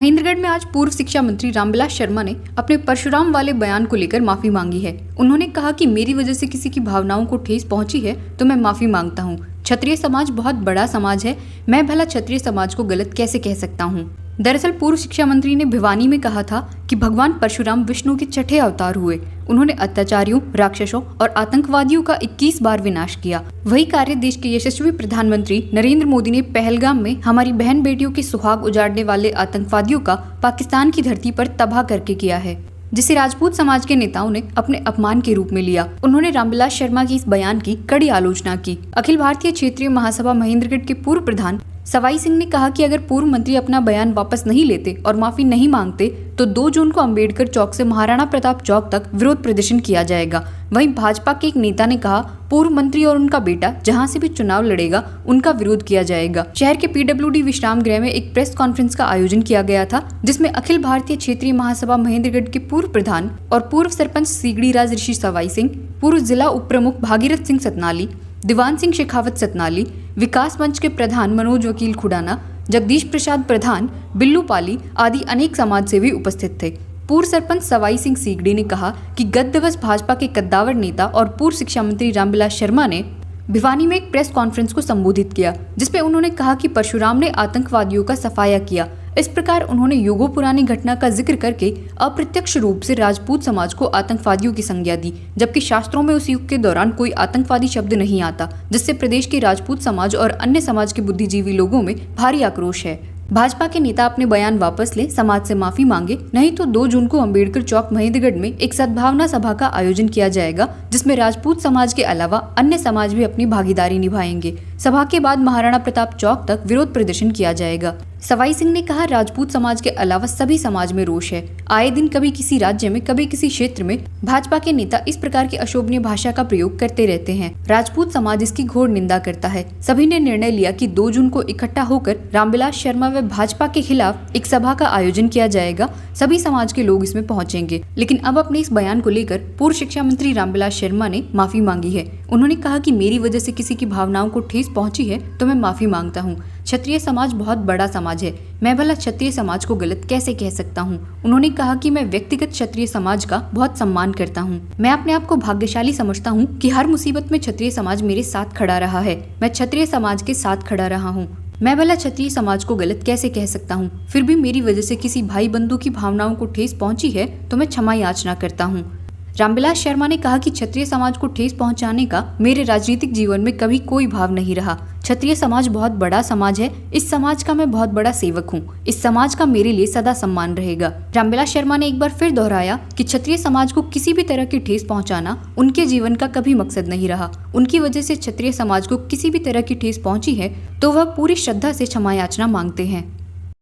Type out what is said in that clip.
महेंद्रगढ़ में आज पूर्व शिक्षा मंत्री रामविलास शर्मा ने अपने परशुराम वाले बयान को लेकर माफी मांगी है। उन्होंने कहा कि मेरी वजह से किसी की भावनाओं को ठेस पहुंची है तो मैं माफी मांगता हूं। क्षत्रिय समाज बहुत बड़ा समाज है, मैं भला क्षत्रिय समाज को गलत कैसे कह सकता हूं। दरअसल पूर्व शिक्षा मंत्री ने भिवानी में कहा था कि भगवान परशुराम विष्णु के छठे अवतार हुए। उन्होंने अत्याचारियों, राक्षसों और आतंकवादियों का 21 बार विनाश किया। वही कार्य देश के यशस्वी प्रधानमंत्री नरेंद्र मोदी ने पहलगाम में हमारी बहन बेटियों के सुहाग उजाड़ने वाले आतंकवादियों का पाकिस्तान की धरती पर तबाह करके किया है, जिसे राजपूत समाज के नेताओं ने अपने अपमान के रूप में लिया। उन्होंने रामविलास शर्मा की इस बयान की कड़ी आलोचना की। अखिल भारतीय क्षेत्रीय महासभा महेंद्रगढ़ के पूर्व प्रधान सवाई सिंह ने कहा कि अगर पूर्व मंत्री अपना बयान वापस नहीं लेते और माफी नहीं मांगते तो 2 जून को अंबेडकर चौक से महाराणा प्रताप चौक तक विरोध प्रदर्शन किया जाएगा। वहीं भाजपा के एक नेता ने कहा, पूर्व मंत्री और उनका बेटा जहां से भी चुनाव लड़ेगा उनका विरोध किया जाएगा। शहर के PWD विश्राम गृह में एक प्रेस कॉन्फ्रेंस का आयोजन किया गया था, जिसमें अखिल भारतीय क्षेत्रीय महासभा महेंद्रगढ़ के पूर्व प्रधान और पूर्व सरपंच सीगड़ी राज ऋषि सवाई सिंह, पूर्व जिला उप प्रमुख भागीरथ सिंह सतनाली, दीवान सिंह शेखावत सतनाली, विकास मंच के प्रधान मनोज वकील खुडाना, जगदीश प्रसाद प्रधान, बिल्लू पाली आदि अनेक समाज सेवी उपस्थित थे। पूर्व सरपंच सवाई सिंह सीगड़ी ने कहा कि गत दिवस भाजपा के कद्दावर नेता और पूर्व शिक्षा मंत्री रामविलास शर्मा ने भिवानी में एक प्रेस कॉन्फ्रेंस को संबोधित किया, जिसमें उन्होंने कहा कि परशुराम ने आतंकवादियों का सफाया किया। इस प्रकार उन्होंने युगों पुरानी घटना का जिक्र करके अप्रत्यक्ष रूप से राजपूत समाज को आतंकवादियों की संज्ञा दी, जबकि शास्त्रों में उस युग के दौरान कोई आतंकवादी शब्द नहीं आता, जिससे प्रदेश के राजपूत समाज और अन्य समाज के बुद्धिजीवी लोगों में भारी आक्रोश है। भाजपा के नेता अपने बयान वापस ले, समाज से माफी मांगे, नहीं तो 2 जून को अंबेडकर चौक महेंद्रगढ़ में एक सद्भावना सभा का आयोजन किया जाएगा, जिसमें राजपूत समाज के अलावा अन्य समाज भी अपनी भागीदारी निभाएंगे। सभा के बाद महाराणा प्रताप चौक तक विरोध प्रदर्शन किया जाएगा। सवाई सिंह ने कहा, राजपूत समाज के अलावा सभी समाज में रोष है। आए दिन कभी किसी राज्य में, कभी किसी क्षेत्र में भाजपा के नेता इस प्रकार की अशोभनीय भाषा का प्रयोग करते रहते हैं। राजपूत समाज इसकी घोर निंदा करता है। सभी ने निर्णय लिया कि 2 जून को इकट्ठा होकर रामविलास शर्मा व भाजपा के खिलाफ एक सभा का आयोजन किया जाएगा। सभी समाज के लोग इसमें पहुंचेंगे। लेकिन अब अपने इस बयान को लेकर पूर्व शिक्षा मंत्री रामविलास शर्मा ने माफी मांगी है। उन्होंने कहा कि मेरी वजह से किसी की भावनाओं को ठेस पहुंची है तो मैं माफी मांगता हूं। क्षत्रिय समाज बहुत बड़ा समाज है, मैं भला क्षत्रिय समाज को गलत कैसे कह सकता हूं। उन्होंने कहा कि मैं व्यक्तिगत क्षत्रिय समाज का बहुत सम्मान करता हूं। मैं अपने आप को भाग्यशाली समझता हूं कि हर मुसीबत में क्षत्रिय समाज मेरे साथ खड़ा रहा है। मैं क्षत्रिय समाज के साथ खड़ा रहा हूं। मैं भला क्षत्रिय समाज को गलत कैसे कह सकता हूं। फिर भी मेरी वजह से किसी भाई बंधु की भावनाओं को ठेस पहुंची है तो मैं क्षमा याचना करता हूं। रामविलास शर्मा ने कहा कि क्षत्रिय समाज को ठेस पहुंचाने का मेरे राजनीतिक जीवन में कभी कोई भाव नहीं रहा। क्षत्रिय समाज बहुत बड़ा समाज है, इस समाज का मैं बहुत बड़ा सेवक हूं। इस समाज का मेरे लिए सदा सम्मान रहेगा। रामविलास शर्मा ने एक बार फिर दोहराया कि क्षत्रिय समाज को किसी भी तरह की ठेस पहुंचाना उनके जीवन का कभी मकसद नहीं रहा। उनकी वजह से क्षत्रिय समाज को किसी भी तरह की ठेस पहुंची है तो वह पूरी श्रद्धा से क्षमा याचना मांगते हैं।